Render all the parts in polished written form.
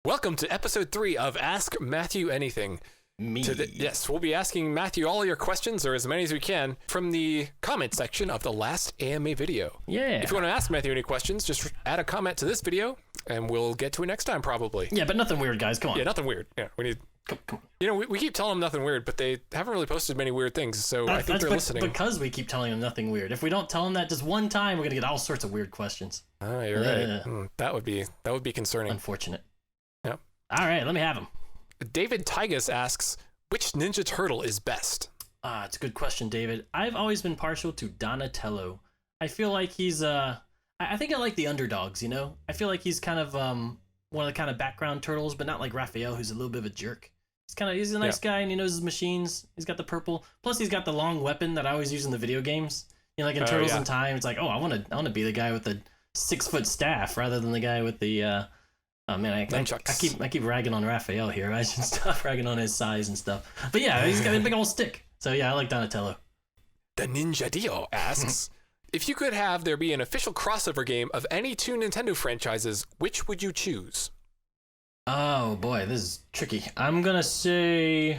Welcome to episode 3 of Ask Matthew Anything. Yes, we'll be asking Matthew all your questions, or as many as we can, from the comment section of the last AMA video. Yeah. If you want to ask Matthew any questions, just add a comment to this video, and we'll get to it next time, probably. Yeah, but nothing weird, guys. Come on. Yeah, nothing weird. Yeah, we need... Come on. You know, we keep telling them nothing weird, but they haven't really posted many weird things, so I think they're listening. Because we keep telling them nothing weird. If we don't tell them that just one time, we're going to get all sorts of weird questions. Oh, you're right. That would be concerning. Unfortunate. Yeah. All right, let me have them. David Tygus asks, which Ninja Turtle is best? It's a good question, David. I've always been partial to Donatello. I feel like he's, I think I like the underdogs, you know? I feel like he's kind of one of the kind of background turtles, but not like Raphael, who's a little bit of a jerk. He's a nice guy, and he knows his machines. He's got the purple. Plus, he's got the long weapon that I always use in the video games. You know, like in Turtles in Time, it's like, oh, I want to be the guy with the 6-foot staff rather than the guy with the. Oh man, I keep ragging on Raphael here. I should stop ragging on his size and stuff. But yeah, he's got a big old stick. So yeah, I like Donatello. The Ninja Dio asks, if you could have there be an official crossover game of any 2 Nintendo franchises, which would you choose? Oh boy, this is tricky. I'm gonna say,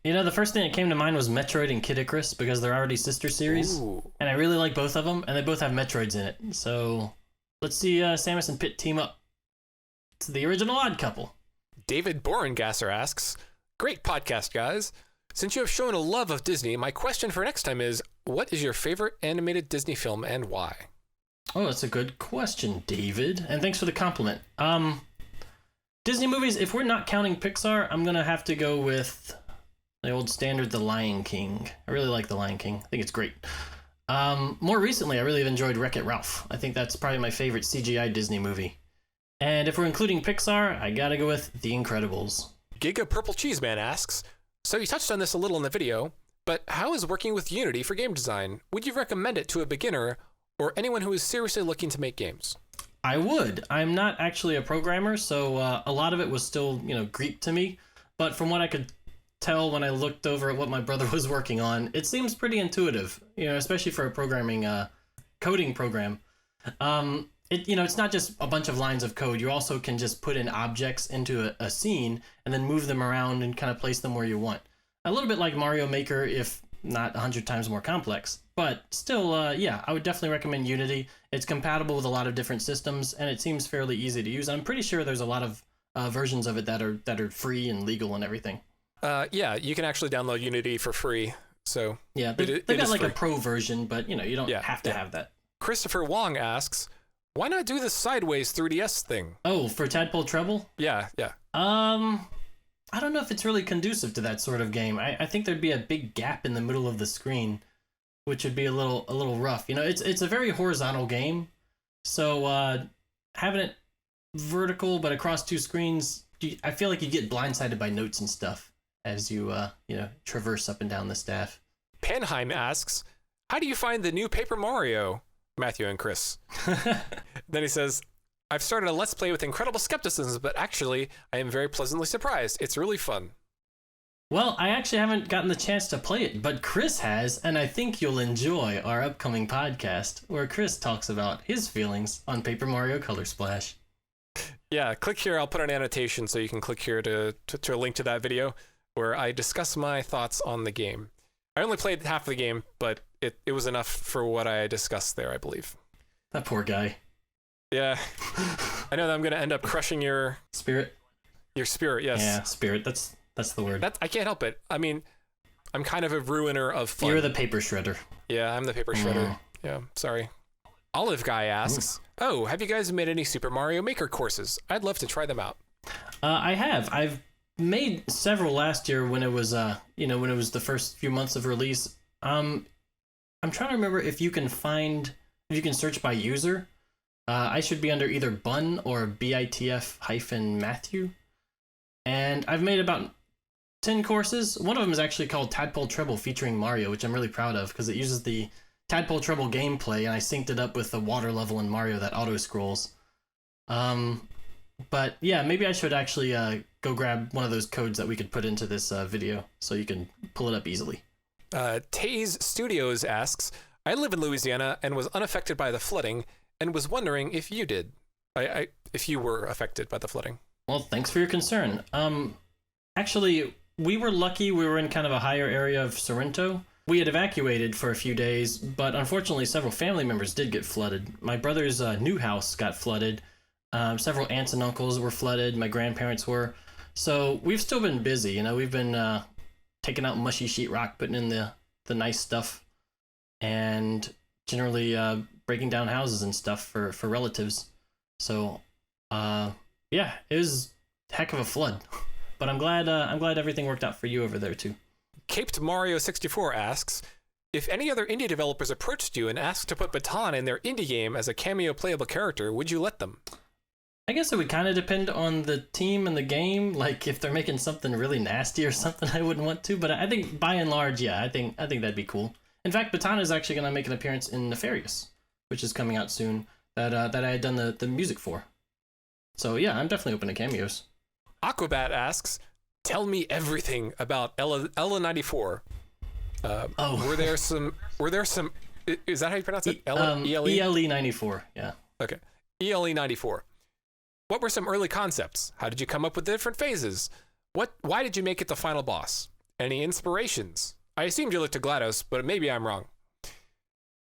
you know, the first thing that came to mind was Metroid and Kid Icarus because they're already sister series. Ooh. And I really like both of them, and they both have Metroids in it. So let's see Samus and Pit team up. It's the original Odd Couple. David Borengasser asks, great podcast, guys. Since you have shown a love of Disney, my question for next time is, what is your favorite animated Disney film and why? Oh, that's a good question, David. And thanks for the compliment. Disney movies, if we're not counting Pixar, I'm going to have to go with the old standard, The Lion King. I really like The Lion King. I think it's great. More recently, I really have enjoyed Wreck-It Ralph. I think that's probably my favorite CGI Disney movie. And if we're including Pixar, I gotta go with The Incredibles. Giga Purple Cheeseman asks, so you touched on this a little in the video, but how is working with Unity for game design? Would you recommend it to a beginner or anyone who is seriously looking to make games? I would. I'm not actually a programmer, so a lot of it was still, Greek to me. But from what I could tell when I looked over at what my brother was working on, it seems pretty intuitive, especially for a programming, coding program. It's not just a bunch of lines of code. You also can just put in objects into a scene and then move them around and kind of place them where you want. A little bit like Mario Maker, if not 100 times more complex. But still, I would definitely recommend Unity. It's compatible with a lot of different systems, and it seems fairly easy to use. I'm pretty sure there's a lot of versions of it that are free and legal and everything. You can actually download Unity for free. So yeah, they've got like free. A pro version, but you don't have to have that. Christopher Wong asks, why not do the sideways 3DS thing? Oh, for Tadpole Treble? Yeah. I don't know if it's really conducive to that sort of game. I think there'd be a big gap in the middle of the screen, which would be a little rough. It's a very horizontal game, so having it vertical but across 2 screens, I feel like you get blindsided by notes and stuff as you traverse up and down the staff. Panheim asks, how do you find the new Paper Mario, Matthew and Chris? Then he says, I've started a Let's Play with incredible skepticism, but actually, I am very pleasantly surprised. It's really fun. Well, I actually haven't gotten the chance to play it, but Chris has, and I think you'll enjoy our upcoming podcast, where Chris talks about his feelings on Paper Mario Color Splash. Yeah, click here. I'll put an annotation so you can click here to link to that video, where I discuss my thoughts on the game. I only played half of the game, but it was enough for what I discussed there, I believe. That poor guy. Yeah. I know that I'm going to end up crushing your... Spirit? Your spirit, yes. Yeah, spirit. That's the word. I can't help it. I mean, I'm kind of a ruiner of fun. You're the paper shredder. Yeah, I'm the paper shredder. Yeah, sorry. Olive Guy asks, oh, have you guys made any Super Mario Maker courses? I'd love to try them out. I have. I've made several last year when it was, when it was the first few months of release. I'm trying to remember if you can search by user. I should be under either Bun or BITF-Matthew. And I've made about 10 courses. One of them is actually called Tadpole Treble featuring Mario, which I'm really proud of because it uses the Tadpole Treble gameplay, and I synced it up with the water level in Mario that auto-scrolls. But yeah, maybe I should actually go grab one of those codes that we could put into this video so you can pull it up easily. Taze Studios asks, I live in Louisiana and was unaffected by the flooding and was wondering if you did. If you were affected by the flooding. Well, thanks for your concern. Actually, we were lucky we were in kind of a higher area of Taranto. We had evacuated for a few days, but unfortunately several family members did get flooded. My brother's new house got flooded. Several aunts and uncles were flooded. My grandparents were. So we've still been busy. You know, we've been taking out mushy sheetrock, putting in the nice stuff, and generally breaking down houses and stuff for relatives. So yeah, it was a heck of a flood. But I'm glad everything worked out for you over there too. Caped Mario 64 asks, if any other indie developers approached you and asked to put Baton in their indie game as a cameo playable character, would you let them? I guess it would kind of depend on the team and the game. Like if they're making something really nasty or something, I wouldn't want to. But I think by and large, yeah, I think that'd be cool. In fact, Baton is actually going to make an appearance in Nefarious, which is coming out soon. That I had done the music for. So yeah, I'm definitely open to cameos. Aquabat asks, tell me everything about Ella 94. Were there some, is that how you pronounce it? ELE 94, yeah. Okay, ELE 94. What were some early concepts? How did you come up with the different phases? Why did you make it the final boss? Any inspirations? I assumed you looked to GLaDOS, but maybe I'm wrong.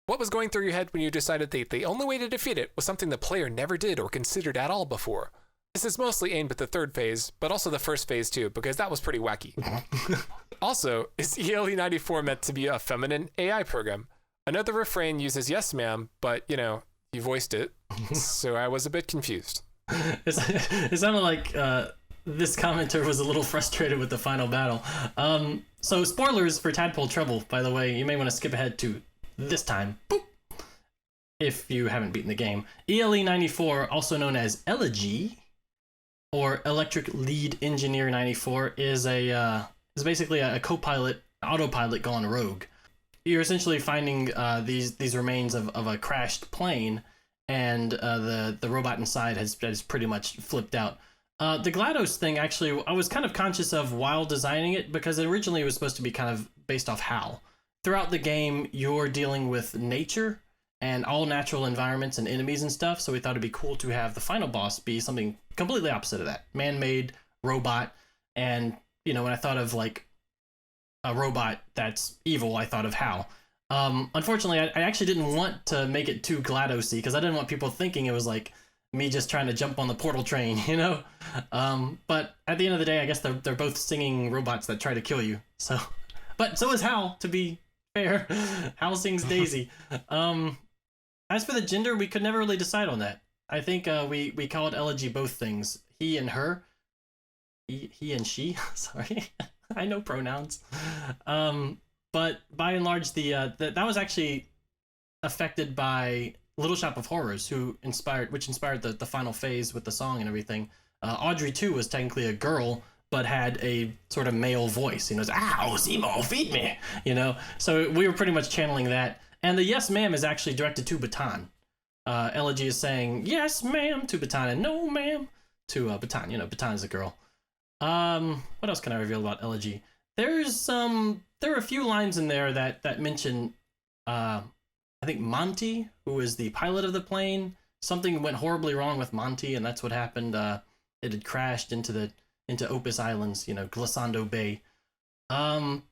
What was going through your head when you decided that the only way to defeat it was something the player never did or considered at all before? This is mostly aimed at the third phase, but also the first phase too, because that was pretty wacky. Also, is ELE 94 meant to be a feminine AI program? Another refrain uses yes ma'am, but you know, you voiced it, so I was a bit confused. It sounded like this commenter was a little frustrated with the final battle. So spoilers for Tadpole Treble, by the way, you may want to skip ahead to this time. Boop. If you haven't beaten the game. ELE 94, also known as Elegy, or Electric Lead Engineer 94, is basically a co-pilot, autopilot gone rogue. You're essentially finding these remains of a crashed plane, and the robot inside has pretty much flipped out. The GLaDOS thing, actually, I was kind of conscious of while designing it, because originally it was supposed to be kind of based off HAL. Throughout the game, you're dealing with nature and all natural environments and enemies and stuff, so we thought it'd be cool to have the final boss be something completely opposite of that. Man-made, robot, and, you know, when I thought of, like, a robot that's evil, I thought of HAL. Unfortunately, I actually didn't want to make it too GLaDOS-y, because I didn't want people thinking it was, like, me just trying to jump on the portal train, you know? But at the end of the day, I guess they're both singing robots that try to kill you, so... But so is HAL, to be fair. HAL sings Daisy. As for the gender, we could never really decide on that. I think we called Elegy both things. He and her. He and she. Sorry. I know pronouns. But by and large, that was actually affected by Little Shop of Horrors, which inspired the final phase with the song and everything. Audrey, too, was technically a girl, but had a sort of male voice. You know, ow, Zemo, feed me! You know? So we were pretty much channeling that. And the yes ma'am is actually directed to Baton. Elegy is saying yes ma'am to Baton and no ma'am to Baton. You know, Baton is a girl. What else can I reveal about Elegy? There are a few lines in there that mention, I think Monty, who is the pilot of the plane. Something went horribly wrong with Monty, and that's what happened. It had crashed into Opus Islands, you know, Glissando Bay.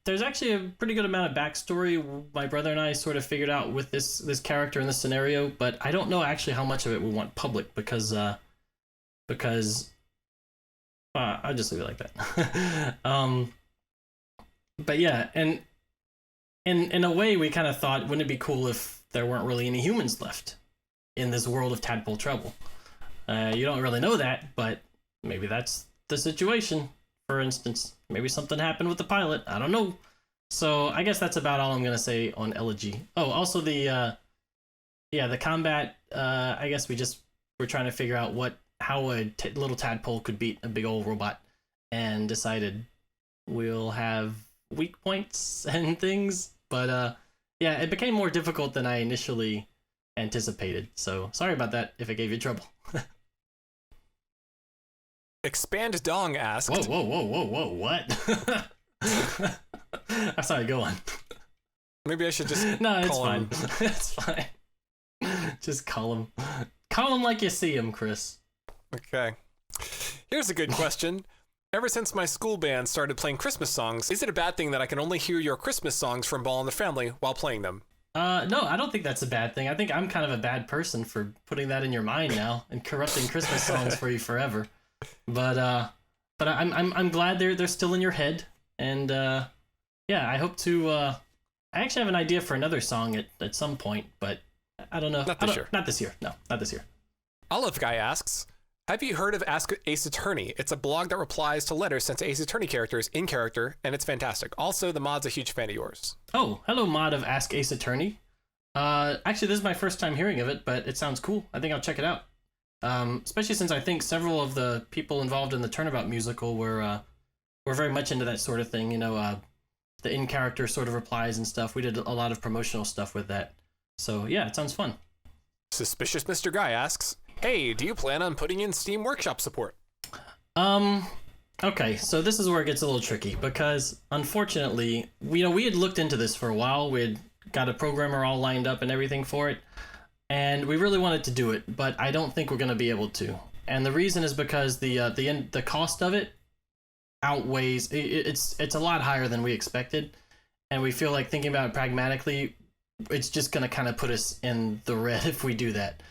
There's actually a pretty good amount of backstory my brother and I sort of figured out with this character in this scenario, but I don't know actually how much of it we want public because I'll just leave it like that. But yeah, and in a way we kind of thought, wouldn't it be cool if there weren't really any humans left in this world of Tadpole Treble? You don't really know that, but maybe that's the situation. For instance, maybe something happened with the pilot. I don't know. So I guess that's about all I'm gonna say on Elegy. Oh, also the combat. I guess we're trying to figure out how a little tadpole could beat a big old robot, and decided we'll have weak points and things. But yeah, it became more difficult than I initially anticipated. So sorry about that if it gave you trouble. Expand Dong asked... Whoa, what? I'm sorry, go on. Maybe I should just No, it's call fine. him. It's fine. Just call him. Call him like you see him, Chris. Okay. Here's a good question. Ever since my school band started playing Christmas songs, is it a bad thing that I can only hear your Christmas songs from Ball in the Family while playing them? No, I don't think that's a bad thing. I think I'm kind of a bad person for putting that in your mind now and corrupting Christmas songs for you forever. But I'm glad they're still in your head, and yeah, I hope to. I actually have an idea for another song at some point, but I don't know. Not this year. Not this year. No, not this year. Olive Guy asks, have you heard of Ask Ace Attorney? It's a blog that replies to letters sent to Ace Attorney characters in character, and it's fantastic. Also, the mod's a huge fan of yours. Oh, hello, mod of Ask Ace Attorney. Actually, this is my first time hearing of it, but it sounds cool. I think I'll check it out. Especially since I think several of the people involved in the Turnabout musical were very much into that sort of thing. You know, the in-character sort of replies and stuff. We did a lot of promotional stuff with that. So yeah, it sounds fun. Suspicious Mr. Guy asks, hey, do you plan on putting in Steam Workshop support? Okay, so this is where it gets a little tricky because unfortunately, we had looked into this for a while. We had got a programmer all lined up and everything for it, and we really wanted to do it, but I don't think we're going to be able to. And the reason is because the cost of it outweighs it's a lot higher than we expected, and we feel like thinking about it pragmatically, it's just going to kind of put us in the red if we do that.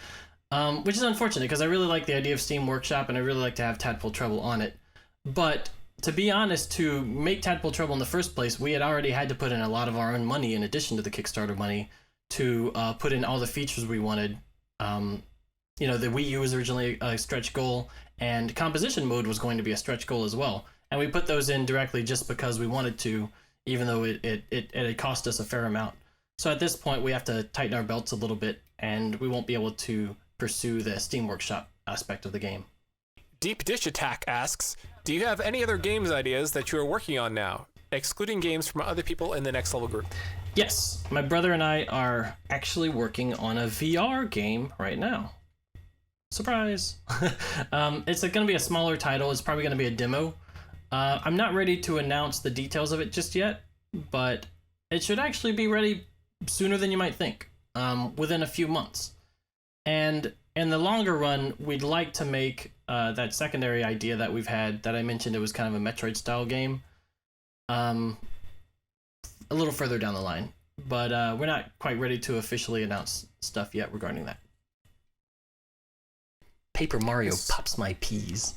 Which is unfortunate because I really like the idea of Steam Workshop and I really like to have Tadpole Treble on it. But to be honest, to make Tadpole Treble in the first place, we had already had to put in a lot of our own money in addition to the Kickstarter money to put in all the features we wanted. The Wii U was originally a stretch goal, and composition mode was going to be a stretch goal as well. And we put those in directly just because we wanted to, even though it cost us a fair amount. So at this point, we have to tighten our belts a little bit, and we won't be able to pursue the Steam Workshop aspect of the game. Deep Dish Attack asks, do you have any other games ideas that you are working on now, excluding games from other people in the Next Level group? Yes, my brother and I are actually working on a VR game right now. Surprise! It's going to be a smaller title. It's probably going to be a demo. I'm not ready to announce the details of it just yet, but it should actually be ready sooner than you might think, within a few months. And in the longer run, we'd like to make that secondary idea that we've had that I mentioned. It was kind of a Metroid-style game, a little further down the line. But we're not quite ready to officially announce stuff yet regarding that. Paper Mario pops my peas.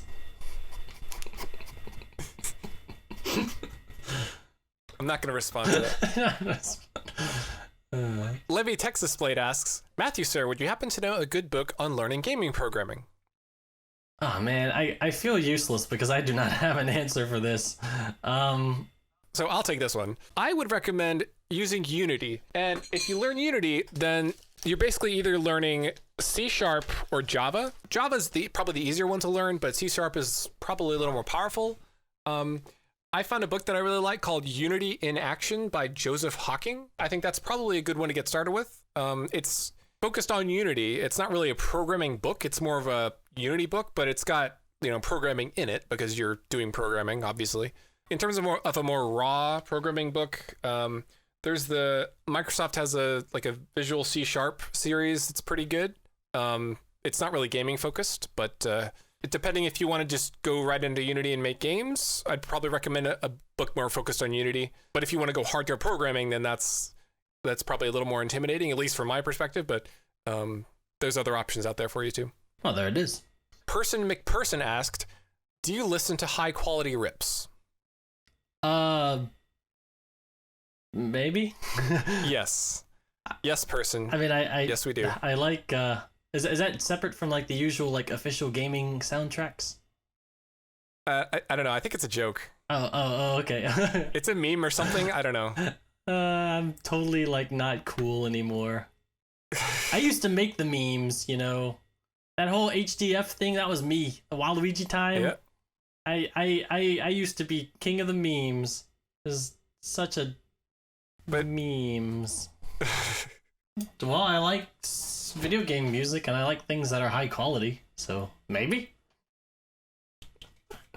I'm not going to respond to that. Levy Texas Blade asks, Matthew, sir, would you happen to know a good book on learning gaming programming? Oh, man, I feel useless because I do not have an answer for this. So I'll take this one. I would recommend using Unity. And if you learn Unity, then you're basically either learning C# or Java. Java's probably the easier one to learn, but C# is probably a little more powerful. I found a book that I really like called Unity in Action by Joseph Hawking. I think that's probably a good one to get started with. It's focused on Unity. It's not really a programming book. It's more of a Unity book, but it's got, programming in it because you're doing programming, obviously. In terms of a more raw programming book, there's Microsoft has a Visual C# series. It's pretty good. It's not really gaming focused, but depending if you want to just go right into Unity and make games, I'd probably recommend a book more focused on Unity. But if you want to go hardcore programming, then that's probably a little more intimidating, at least from my perspective. But there's other options out there for you too. Oh, there it is. Person McPerson asked, do you listen to high quality rips? Maybe. Yes. Yes, person. I mean, yes, we do. I like, is that separate from the usual official gaming soundtracks? I don't know. I think it's a joke. Oh, okay. It's a meme or something. I don't know. I'm totally not cool anymore. I used to make the memes, that whole HDF thing. That was me. The Waluigi time. Yeah. I used to be king of the memes. There's such a memes. Well, I like video game music and I like things that are high quality, so maybe.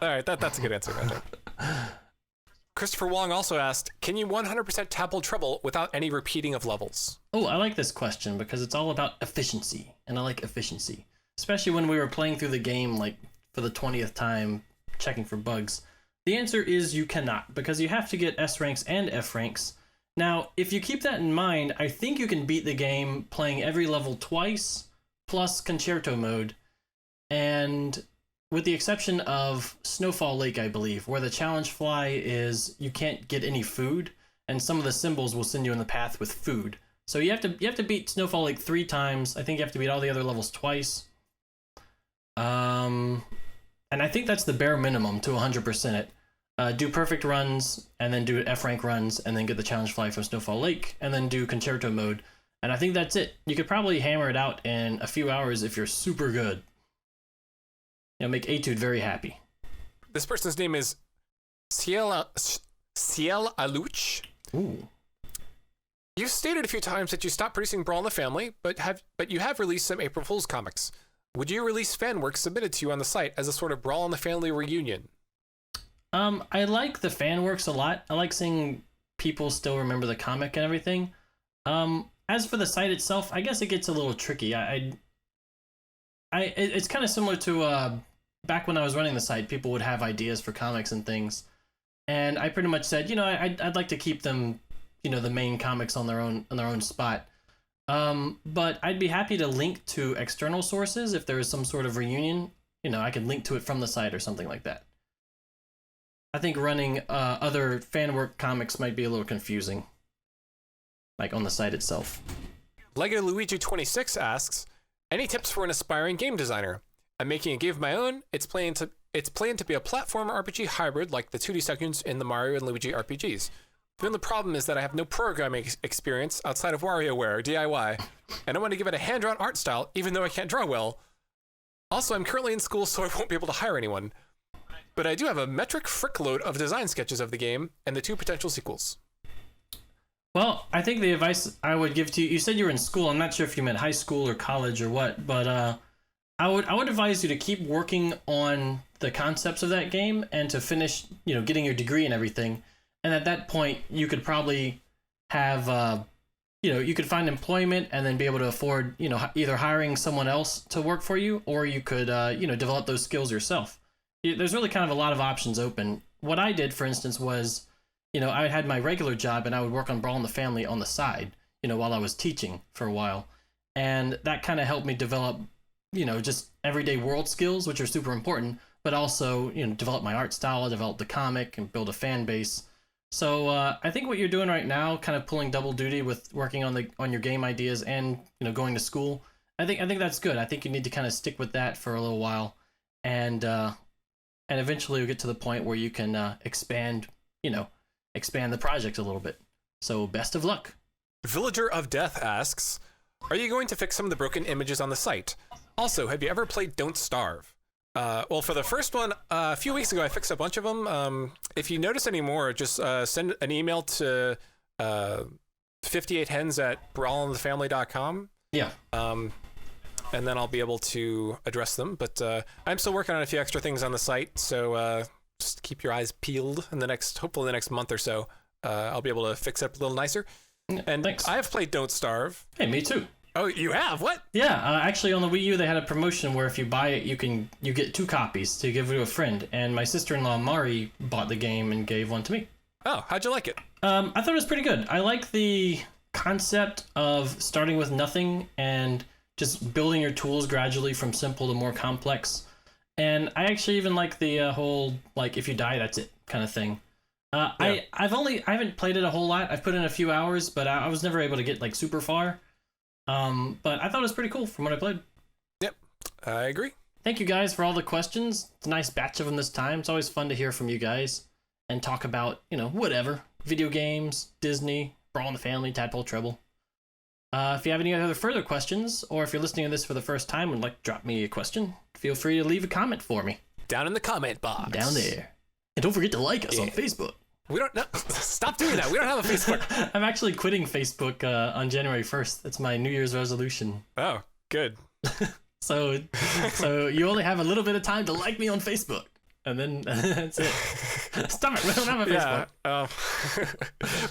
All right, that's a good answer right there. Christopher Wong also asked, can you 100% Tadpole Treble without any repeating of levels? Oh, I like this question because it's all about efficiency, and I like efficiency. Especially when we were playing through the game for the 20th time checking for bugs? The answer is you cannot, because you have to get S ranks and F ranks. Now, if you keep that in mind, I think you can beat the game playing every level twice, plus Concerto mode, and with the exception of Snowfall Lake, I believe, where the challenge fly is you can't get any food, and some of the symbols will send you in the path with food. So you have to beat Snowfall Lake 3 times. I think you have to beat all the other levels twice. And I think that's the bare minimum to 100% it. Do perfect runs, and then do F rank runs, and then get the challenge fly from Snowfall Lake, and then do Concerto mode. And I think that's it. You could probably hammer it out in a few hours if you're super good. It'll make Etude very happy. This person's name is Ciel Aluch. Ooh. You've stated a few times that you stopped producing Brawl in the Family, but you have released some April Fool's comics. Would you release fan work submitted to you on the site as a sort of Brawl in the Family reunion? I like the fan works a lot. I like seeing people still remember the comic and everything. As for the site itself, I guess it gets a little tricky. It's kind of similar to back when I was running the site. People would have ideas for comics and things, and I pretty much said, I'd like to keep them, the main comics on their own spot. But I'd be happy to link to external sources if there is some sort of reunion. I could link to it from the site or something like that. I think running other fan work comics might be a little confusing, like on the site itself. Lego Luigi 26 asks, any tips for an aspiring game designer? I'm making a game of my own. It's planned to be a platform RPG hybrid like the 2D sections in the Mario and Luigi RPGs. The only problem is that I have no programming experience outside of WarioWare or DIY, and I want to give it a hand-drawn art style even though I can't draw well. Also, I'm currently in school, so I won't be able to hire anyone. But I do have a metric frickload of design sketches of the game and the 2 potential sequels. Well, I think the advice I would give to you said you were in school. I'm not sure if you meant high school or college or what, but I would advise you to keep working on the concepts of that game and to finish, getting your degree and everything. And at that point, you could probably have, you could find employment and then be able to afford, either hiring someone else to work for you, or you could, develop those skills yourself. There's really kind of a lot of options open. What I did, for instance, was, I had my regular job and I would work on Brawl in the Family on the side, while I was teaching for a while. And that kind of helped me develop, just everyday world skills, which are super important, but also, develop my art style, develop the comic, and build a fan base. So I think what you're doing right now, kind of pulling double duty with working on your game ideas and, going to school, I think that's good. I think you need to kind of stick with that for a little while. And eventually you'll get to the point where you can expand the project a little bit. So best of luck. Villager of Death asks, are you going to fix some of the broken images on the site? Also, have you ever played Don't Starve? Well, for the first one, a few weeks ago, I fixed a bunch of them. If you notice any more, just send an email to 58hens@brawlinthefamily.com. Yeah. And then I'll be able to address them. But I'm still working on a few extra things on the site, so just keep your eyes peeled. Hopefully the next month or so, I'll be able to fix it up a little nicer. And thanks. I have played Don't Starve. Hey, me too. Oh, you have? What? Yeah, actually on the Wii U they had a promotion where if you buy it, you get 2 copies to give to a friend. And my sister-in-law Mari bought the game and gave one to me. Oh, how'd you like it? I thought it was pretty good. I like the concept of starting with nothing and just building your tools gradually from simple to more complex. And I actually even like the whole, like, if you die, that's it kind of thing. Yeah. I haven't played it a whole lot. I've put in a few hours, but I was never able to get, like, super far. But I thought it was pretty cool from what I played. Yep, I agree. Thank you guys for all the questions. It's a nice batch of them this time. It's always fun to hear from you guys and talk about, whatever. Video games, Disney, Brawl in the Family, Tadpole Treble. If you have any other further questions, or if you're listening to this for the first time and would like to drop me a question, feel free to leave a comment for me. Down in the comment box. Down there. And don't forget to like us on Facebook. We don't stop doing that. We don't have a Facebook. I'm actually quitting Facebook on January 1st. That's my New Year's resolution. Oh, good. So you only have a little bit of time to like me on Facebook. And then that's it. Stop it. We don't have a Facebook. Yeah.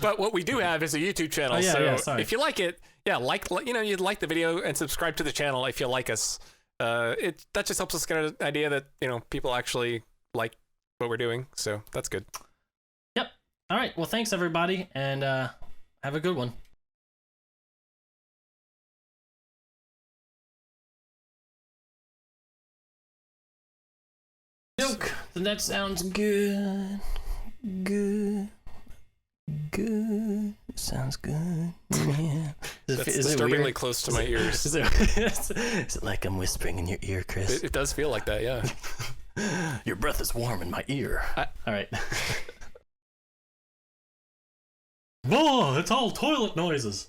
But what we do have is a YouTube channel. Sorry. If you like it, you'd like the video and subscribe to the channel if you like us. That just helps us get an idea that, you know, people actually like what we're doing. So that's good. Yep. All right. Well, thanks everybody, and have a good one. Joke. That sounds good. Good. Sounds good. Yeah. That's is disturbingly it close to my ears. is it like I'm whispering in your ear, Chris? It does feel like that, yeah. Your breath is warm in my ear. All right. Whoa, it's all toilet noises.